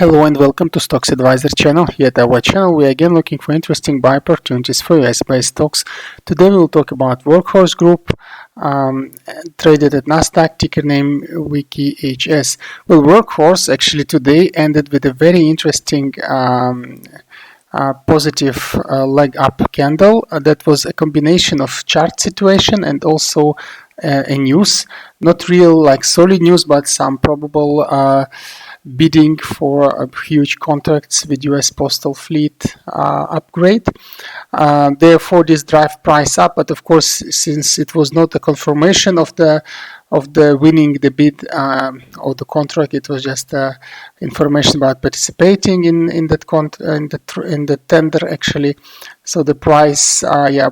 Hello and welcome to Stocks Advisor channel. Here at our channel we are again looking for interesting buy opportunities for US-based stocks. Today we will talk about Workhorse Group, traded at NASDAQ, ticker name WKHS. Well, Workhorse actually today ended with a very interesting positive leg up candle. That was a combination of chart situation and also a news, not real like solid news, but some probable bidding for huge contracts with US Postal Fleet upgrade. Therefore, this drive price up. But of course, since it was not a confirmation of the winning the bid or the contract, it was just information about participating in the tender actually. So the price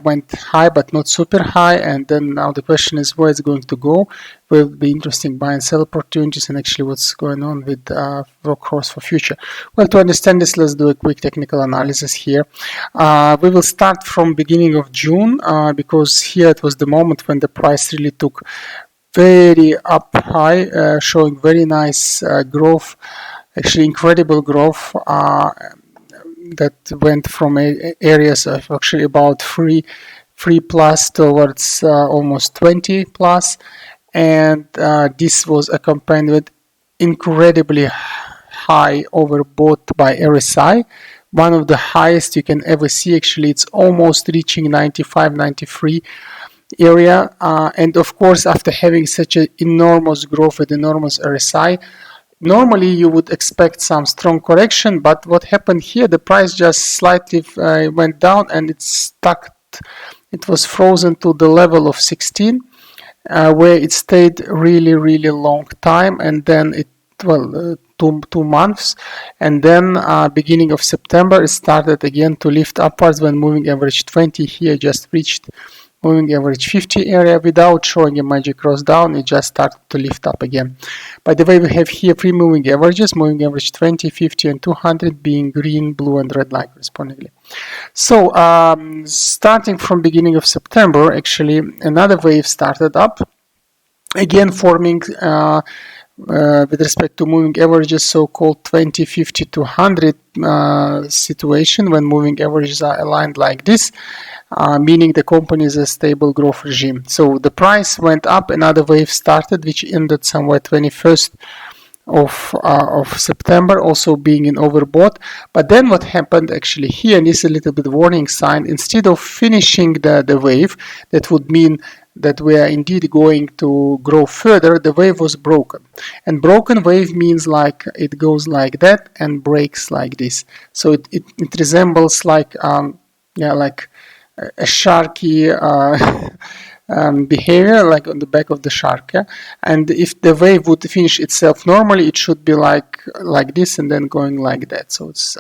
went high but not super high, and then now the question is where it's going to go. Will be interesting buy and sell opportunities, and actually what's going on with Workhorse for future. Well, to understand this, let's do a quick technical analysis here. We will start from beginning of June because here it was the moment when the price really took very up high, showing very nice growth, actually incredible growth that went from areas of actually about 3 plus towards almost 20 plus, and this was accompanied with incredibly high overbought by RSI, one of the highest you can ever see. Actually, it's almost reaching 95, 93 area, and of course after having such an enormous growth with enormous RSI, normally you would expect some strong correction, but what happened here, the price just slightly went down and it's stuck. It was frozen to the level of 16, where it stayed really long time, and then it, well, 2 months, and then beginning of September it started again to lift upwards when moving average 20 here just reached moving average 50 area without showing a magic cross down. It just started to lift up again. By the way, we have here 3 moving averages, moving average 20, 50 and 200 being green, blue and red line correspondingly. So starting from beginning of September, actually another wave started up, again forming with respect to moving averages, so-called 20, 50, 200 situation when moving averages are aligned like this, meaning the company is a stable growth regime. So the price went up, another wave started, which ended somewhere 21st of September, also being in overbought. But then what happened actually here, and this is a little bit warning sign, instead of finishing the wave, that would mean that we are indeed going to grow further, the wave was broken. And broken wave means like it goes like that and breaks like this. So it resembles like like a sharky behavior, like on the back of the shark. Yeah? And if the wave would finish itself normally, it should be like this and then going like that. So it's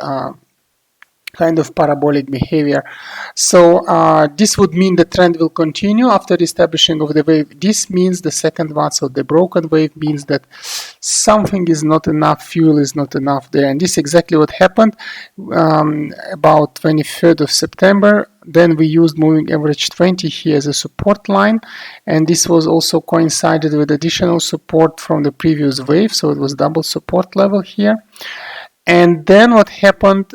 kind of parabolic behavior. So this would mean the trend will continue after establishing of the wave. This means the second one, so the broken wave means that something is not enough, fuel is not enough there, and this is exactly what happened about 23rd of September. Then we used moving average 20 here as a support line, and this was also coincided with additional support from the previous wave, so it was double support level here. And then what happened,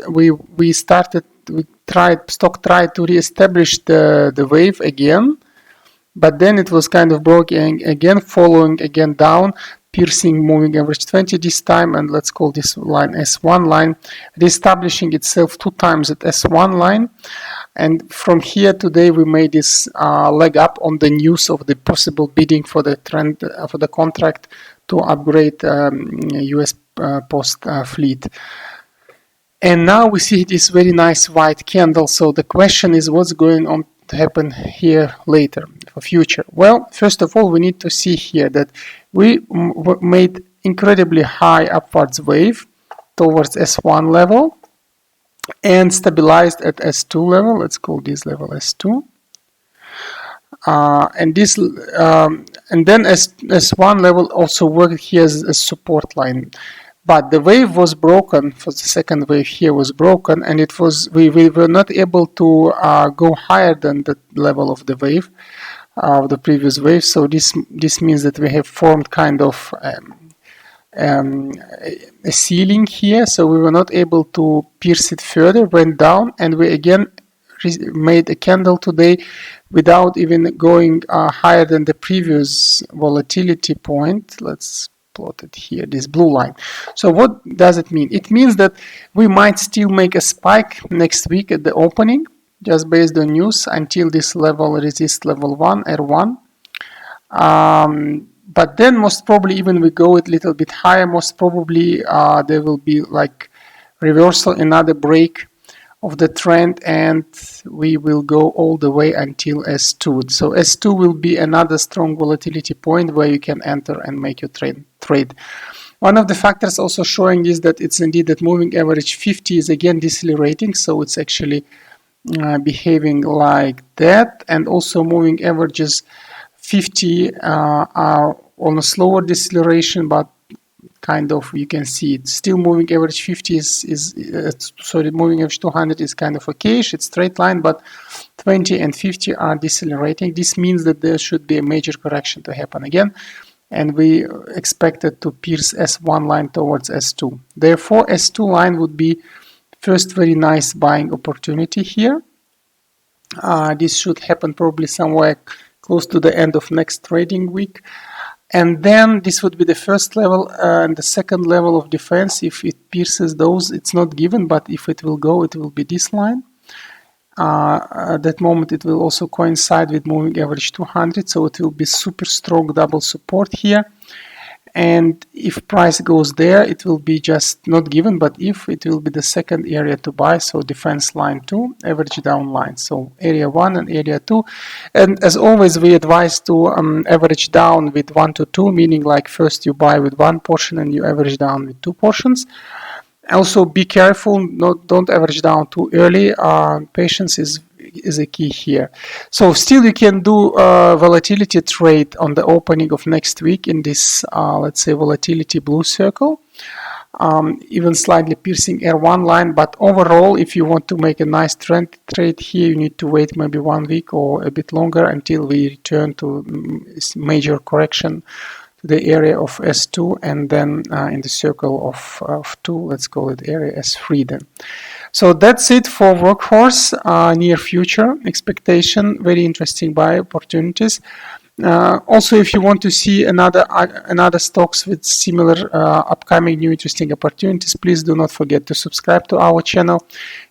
stock tried to re-establish the wave again, but then it was kind of broken again, following again down, piercing moving average 20 this time, and let's call this line S1 line, re-establishing itself 2 times at S1 line. And from here today we made this leg up on the news of the possible bidding for the trend for the contract to upgrade US Post Fleet. And now we see this very nice white candle. So the question is what's going on to happen here later for future. Well, first of all, we need to see here that we made incredibly high upwards wave towards S1 level and stabilized at S2 level. Let's call this level S2. And then S1 level also worked here as a support line. But the wave was broken, for the second wave here was broken, and it was we were not able to go higher than the level of the wave, of the previous wave. So this means that we have formed kind of a ceiling here, so we were not able to pierce it further, went down, and we again made a candle today without even going higher than the previous volatility point. Let's plot it here, this blue line. So what does it mean? It means that we might still make a spike next week at the opening, just based on news, until this level, resist level 1, R1. But then most probably even we go a little bit higher, most probably there will be like reversal, another break of the trend, and we will go all the way until S2. So S2 will be another strong volatility point where you can enter and make your trade. One of the factors also showing is that it's indeed that moving average 50 is again decelerating, so it's actually behaving like that, and also moving averages 50 are on a slower deceleration, but kind of you can see it still moving average 50 sorry, moving average 200 is kind of okayish, it's straight line, but 20 and 50 are decelerating. This means that there should be a major correction to happen again, and we expected to pierce S1 line towards S2. Therefore, S2 line would be first very nice buying opportunity here. This should happen probably somewhere close to the end of next trading week. And then this would be the first level, and the second level of defense. If it pierces those, it's not given, but if it will go, it will be this line. At that moment, it will also coincide with moving average 200, so it will be super strong double support here. And if price goes there, it will be just not given, but if it will be the second area to buy, so defense line 2, average down line, so area 1 and area 2. And as always, we advise to average down with 1 to 2, meaning like first you buy with 1 portion and you average down with 2 portions. Also be careful, don't average down too early. Patience is a key here. So still you can do a volatility trade on the opening of next week in this let's say volatility blue circle, even slightly piercing R1 line, but overall if you want to make a nice trend trade here, you need to wait maybe 1 week or a bit longer until we return to major correction to the area of S2, and then in the circle of 2, let's call it area S3 then. So that's it for Workhorse. Near future expectation, very interesting buy opportunities. Also, if you want to see another stocks with similar upcoming new interesting opportunities, please do not forget to subscribe to our channel.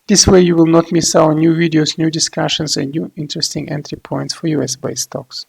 This way you will not miss our new videos, new discussions, and new interesting entry points for US-based stocks.